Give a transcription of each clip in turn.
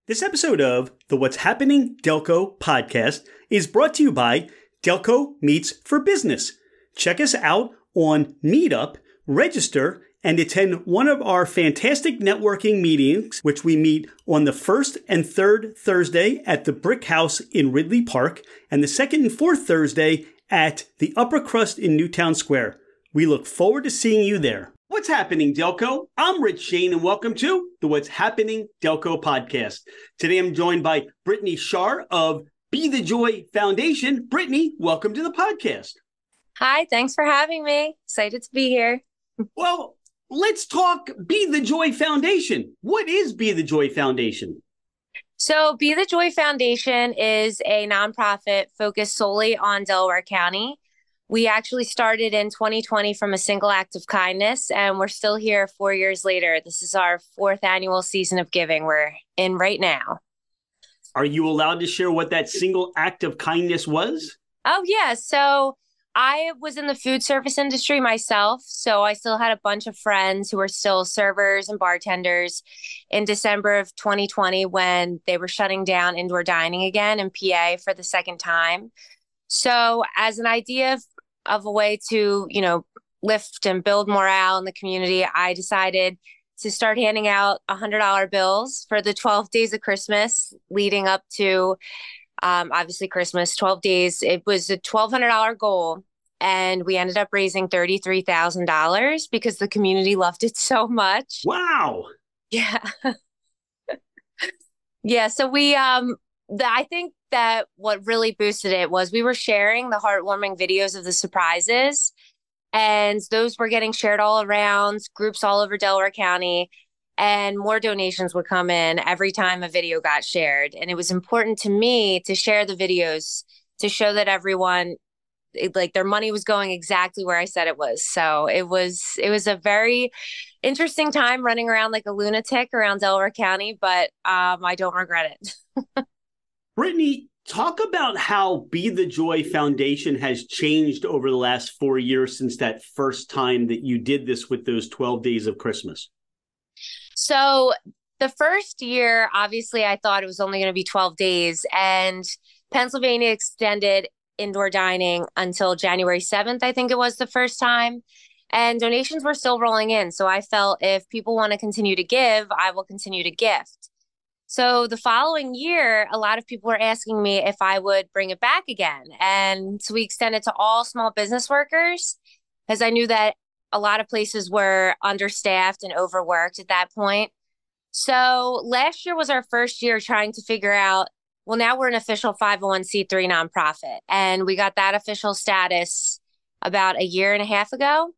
This episode of the What's Happening Delco podcast is brought to you by Delco Meets for Business. Check us out on Meetup, register, and attend one of our fantastic networking meetings, which we meet on the first and third Thursday at the Brick House in Ridley Park, and the second and fourth Thursday at the Upper Crust in Newtown Square. We look forward to seeing you there. What's happening, Delco? I'm Rich Shane, and welcome to the What's Happening Delco podcast. Today, I'm joined by Brittany Scharr of Be the Joy Foundation. Brittany, welcome to the podcast. Hi, thanks for having me. Excited to be here. Well, let's talk Be the Joy Foundation. What is Be the Joy Foundation? So Be the Joy Foundation is a nonprofit focused solely on Delaware County. We actually started in 2020 from a single act of kindness, and we're still here 4 years later. This is our fourth annual season of giving we're in right now. Are you allowed to share what that single act of kindness was? Oh, yeah. So I was in the food service industry myself, so I still had a bunch of friends who were still servers and bartenders in December of 2020 when they were shutting down indoor dining again in PA for the second time. So as an idea of a way to, lift and build morale in the community, I decided to start handing out $100 bills for the 12 days of Christmas leading up to, obviously Christmas, 12 days. It was a $1,200 goal, and we ended up raising $33,000 because the community loved it so much. Wow. Yeah. Yeah. So I think that what really boosted it was we were sharing the heartwarming videos of the surprises, and those were getting shared all around groups all over Delaware County, and more donations would come in every time a video got shared. And it was important to me to share the videos to show that everyone, their money was going exactly where I said it was. So it was a very interesting time running around like a lunatic around Delaware County, but I don't regret it. Brittany, talk about how Be the Joy Foundation has changed over the last 4 years since that first time that you did this with those 12 days of Christmas. So the first year, obviously, I thought it was only going to be 12 days, and Pennsylvania extended indoor dining until January 7th, I think it was the first time, and donations were still rolling in. So I felt if people want to continue to give, I will continue to gift. So the following year, a lot of people were asking me if I would bring it back again. And so we extended to all small business workers, because I knew that a lot of places were understaffed and overworked at that point. So last year was our first year trying to figure out, well, now we're an official 501c3 nonprofit. And we got that official status about a year and a half ago.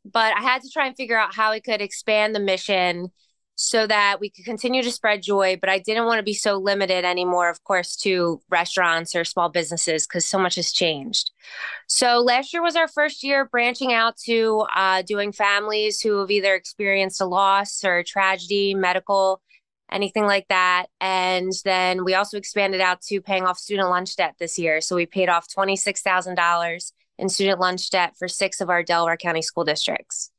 But I had to try and figure out how we could expand the mission so that we could continue to spread joy. But I didn't want to be so limited anymore, of course, to restaurants or small businesses, because so much has changed. So last year was our first year branching out to doing families who have either experienced a loss or a tragedy, medical, anything like that. And then we also expanded out to paying off student lunch debt this year. So we paid off $26,000 in student lunch debt for 6 of our Delaware County school districts.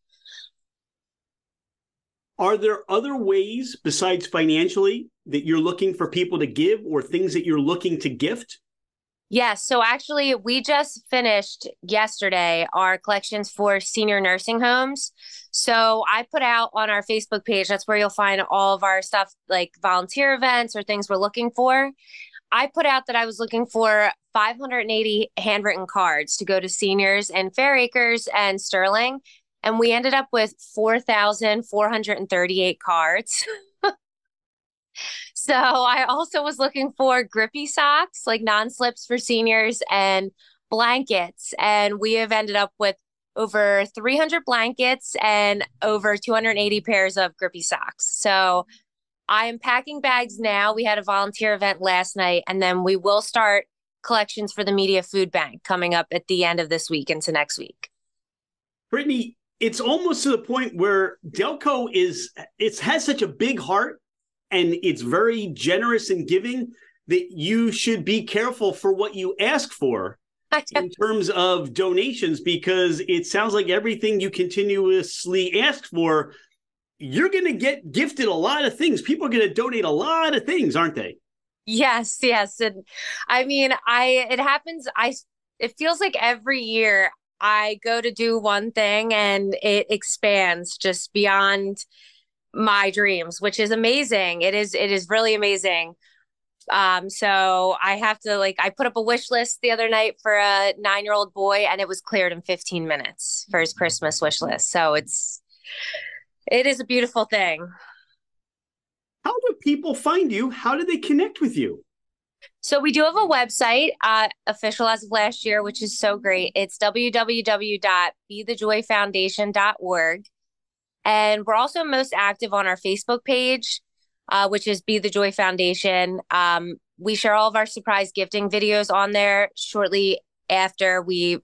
Are there other ways besides financially that you're looking for people to give, or things that you're looking to gift? Yes. So actually, we just finished yesterday our collections for senior nursing homes. So I put out on our Facebook page, that's where you'll find all of our stuff, like volunteer events or things we're looking for. I put out that I was looking for 580 handwritten cards to go to seniors in Fair Acres and Sterling. And we ended up with 4,438 cards. So I also was looking for grippy socks, like non-slips for seniors, and blankets. And we have ended up with over 300 blankets and over 280 pairs of grippy socks. So I am packing bags now. We had a volunteer event last night, and then we will start collections for the Media Food Bank coming up at the end of this week into next week. Brittany, it's almost to the point where Delco has such a big heart, and it's very generous and giving, that you should be careful for what you ask for in terms of donations, because it sounds like everything you continuously ask for, you're going to get gifted a lot of things. People are going to donate a lot of things, aren't they? Yes, yes. And I mean, it happens. It feels like every year I go to do one thing and it expands just beyond my dreams, which is amazing. It is really amazing. So I have to I put up a wish list the other night for a 9-year-old boy and it was cleared in 15 minutes for his Christmas wish list. So it is a beautiful thing. How do people find you? How do they connect with you? So we do have a website, official as of last year, which is so great. It's www.bethejoyfoundation.org. And we're also most active on our Facebook page, which is Be the Joy Foundation. We share all of our surprise gifting videos on there shortly after we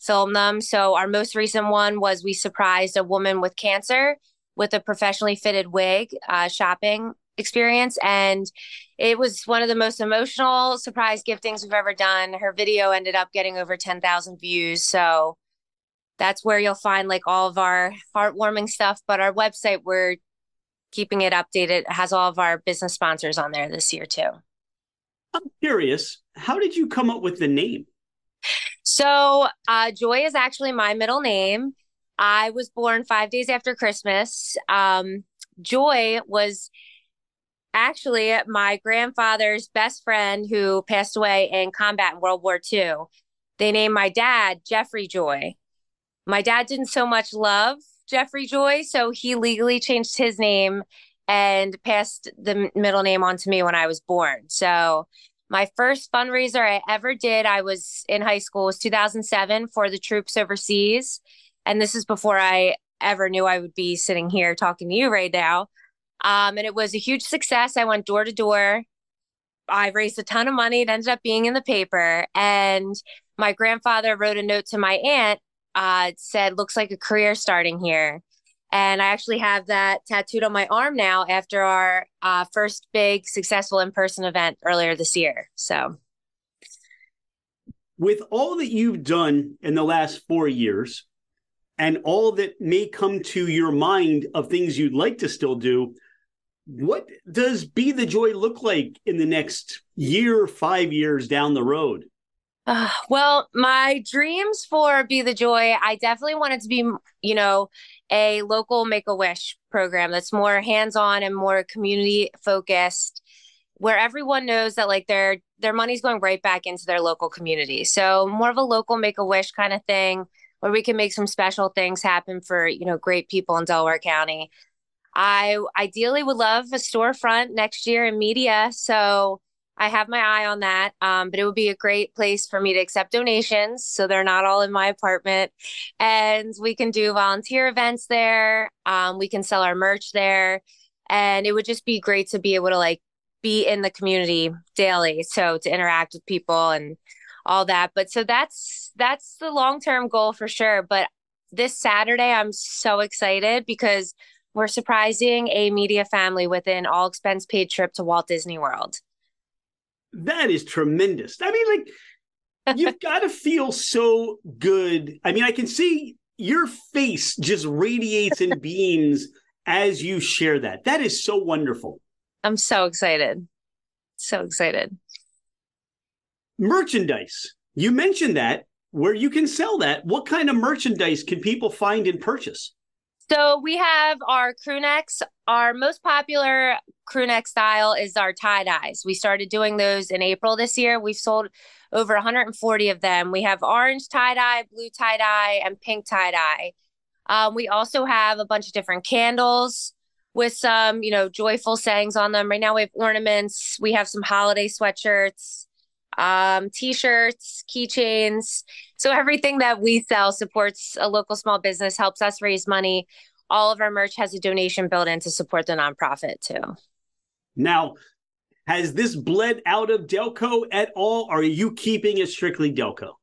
film them. So our most recent one was we surprised a woman with cancer with a professionally fitted wig shopping experience. And it was one of the most emotional surprise giftings we've ever done. Her video ended up getting over 10,000 views. So that's where you'll find all of our heartwarming stuff. But our website, we're keeping it updated. It has all of our business sponsors on there this year too. I'm curious, how did you come up with the name? So Joy is actually my middle name. I was born 5 days after Christmas. Joy was actually my grandfather's best friend who passed away in combat in World War II. They named my dad Jeffrey Joy. My dad didn't so much love Jeffrey Joy, so he legally changed his name and passed the middle name on to me when I was born. So my first fundraiser I ever did, I was in high school, was 2007 for the troops overseas. And this is before I ever knew I would be sitting here talking to you right now. And it was a huge success. I went door to door. I raised a ton of money. It ended up being in the paper. And my grandfather wrote a note to my aunt, said, looks like a career starting here. And I actually have that tattooed on my arm now after our first big successful in-person event earlier this year. So with all that you've done in the last 4 years and all that may come to your mind of things you'd like to still do, what does Be the Joy look like in the next year, 5 years down the road? Well, my dreams for Be the Joy, I definitely want it to be, a local Make-A-Wish program that's more hands-on and more community focused, where everyone knows that their money's going right back into their local community. So more of a local Make-A-Wish kind of thing where we can make some special things happen for, great people in Delaware County. I ideally would love a storefront next year in media. So I have my eye on that. But it would be a great place for me to accept donations, so they're not all in my apartment. And we can do volunteer events there. We can sell our merch there. And it would just be great to be able to be in the community daily. So to interact with people and all that. But so that's the long-term goal for sure. But this Saturday, I'm so excited because we're surprising a media family with an all expense paid trip to Walt Disney World. That is tremendous. I mean, you've got to feel so good. I mean, I can see your face just radiates and beams as you share that. That is so wonderful. I'm so excited. So excited. Merchandise. You mentioned that, where you can sell that. What kind of merchandise can people find and purchase? So we have our crew necks. Our most popular crew neck style is our tie-dyes. We started doing those in April this year. We've sold over 140 of them. We have orange tie-dye, blue tie-dye, and pink tie-dye. We also have a bunch of different candles with some, joyful sayings on them. Right now we have ornaments. We have some holiday sweatshirts, t-shirts, keychains. So everything that we sell supports a local small business, helps us raise money. All of our merch has a donation built in to support the nonprofit too. Now, has this bled out of Delco at all? Or are you keeping it strictly Delco?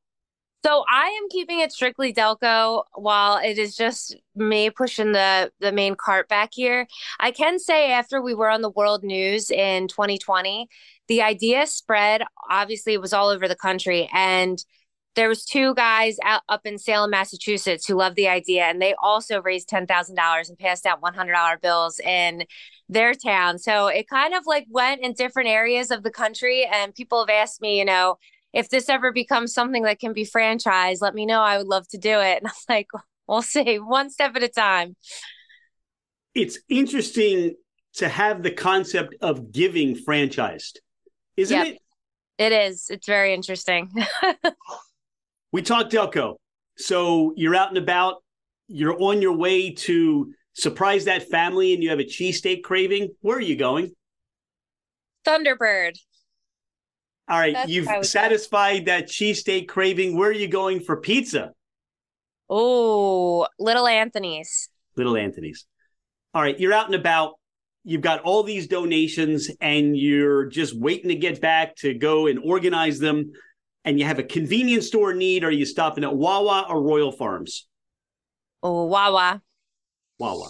So I am keeping it strictly Delco while it is just me pushing the main cart back here. I can say after we were on the world news in 2020, the idea spread. Obviously, it was all over the country. And there was two guys out up in Salem, Massachusetts who loved the idea, and they also raised $10,000 and passed out $100 bills in their town. So it kind of like went in different areas of the country, and people have asked me, if this ever becomes something that can be franchised, let me know. I would love to do it. And I'm like, we'll see, one step at a time. It's interesting to have the concept of giving franchised, isn't it? It is. It's very interesting. We talked Delco. So you're out and about. You're on your way to surprise that family and you have a cheesesteak craving. Where are you going? Thunderbird. All right. You've satisfied that cheesesteak craving. Where are you going for pizza? Oh, Little Anthony's. Little Anthony's. All right. You're out and about. You've got all these donations and you're just waiting to get back to go and organize them. And you have a convenience store need. Are you stopping at Wawa or Royal Farms? Oh, Wawa. Wawa.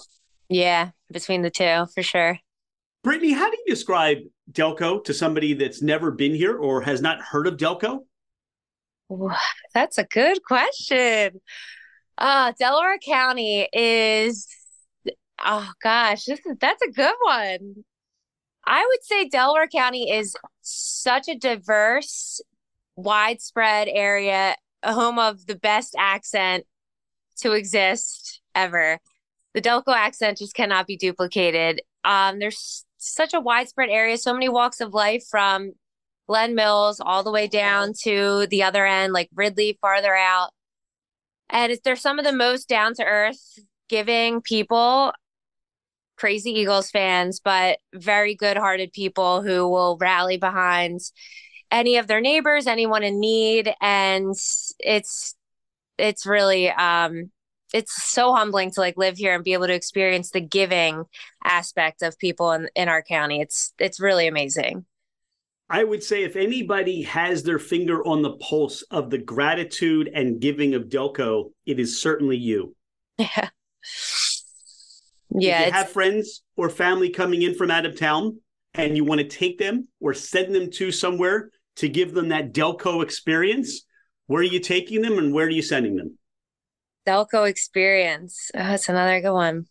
Yeah, between the two, for sure. Brittany, how do you describe Delco to somebody that's never been here or has not heard of Delco? That's a good question. Delaware County is, oh gosh, that's a good one. I would say Delaware County is such a diverse, widespread area, a home of the best accent to exist ever. The Delco accent just cannot be duplicated. There's such a widespread area, so many walks of life, from Glen Mills all the way down to the other end, like Ridley, farther out. And they're some of the most down-to-earth, giving people, crazy Eagles fans, but very good-hearted people who will rally behind any of their neighbors, anyone in need. And it's really, it's so humbling to like live here and be able to experience the giving aspect of people in our county. It's really amazing. I would say if anybody has their finger on the pulse of the gratitude and giving of Delco, it is certainly you. Yeah. Yeah. If you have friends or family coming in from out of town and you want to take them or send them to somewhere to give them that Delco experience, where are you taking them and where are you sending them? Delco experience. Oh, that's another good one.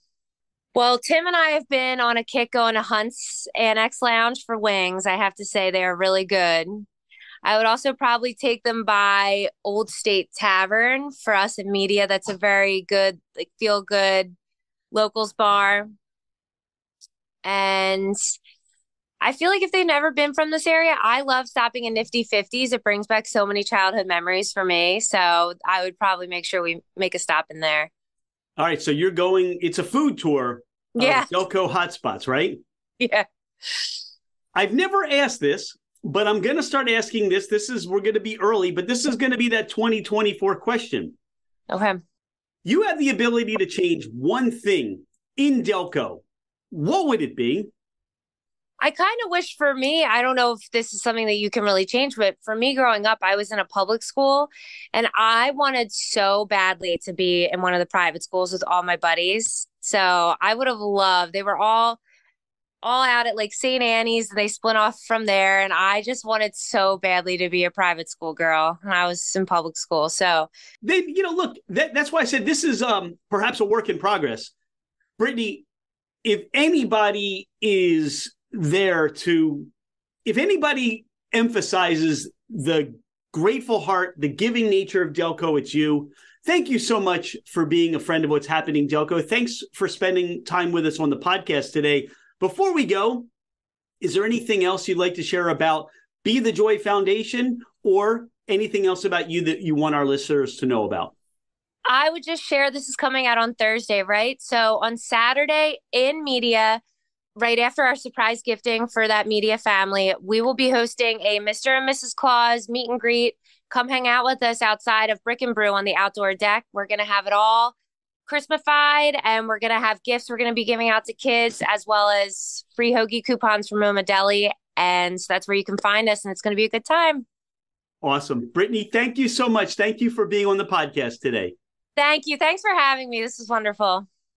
Well, Tim and I have been on a kick going to Hunt's Annex Lounge for wings. I have to say they are really good. I would also probably take them by Old State Tavern for us in media. That's a very good, like, feel good locals bar. And I feel like if they've never been from this area, I love stopping in Nifty 50s. It brings back so many childhood memories for me. So I would probably make sure we make a stop in there. All right. So you're going, it's a food tour of Delco hotspots, right? Yeah. I've never asked this, but I'm going to start asking this. We're going to be early, but this is going to be that 2024 question. Okay. You have the ability to change one thing in Delco. What would it be? I kind of wish for me, I don't know if this is something that you can really change, but for me growing up, I was in a public school and I wanted so badly to be in one of the private schools with all my buddies. So I would have loved, they were all out at like St. Annie's and they split off from there. And I just wanted so badly to be a private school girl when I was in public school. So look, that's why I said this is perhaps a work in progress. Brittany, if anybody if anybody emphasizes the grateful heart, the giving nature of Delco, it's you. Thank you so much for being a friend of What's Happening, Delco. Thanks for spending time with us on the podcast today. Before we go, is there anything else you'd like to share about Be the Joy Foundation or anything else about you that you want our listeners to know about? I would just share, this is coming out on Thursday, right? So on Saturday in media, right after our surprise gifting for that media family, we will be hosting a Mr. and Mrs. Claus meet and greet. Come hang out with us outside of Brick and Brew on the outdoor deck. We're going to have it all Christmasified and we're going to have gifts we're going to be giving out to kids as well as free hoagie coupons from Moma Deli. And so that's where you can find us and it's going to be a good time. Awesome. Brittany, thank you so much. Thank you for being on the podcast today. Thank you. Thanks for having me. This is wonderful.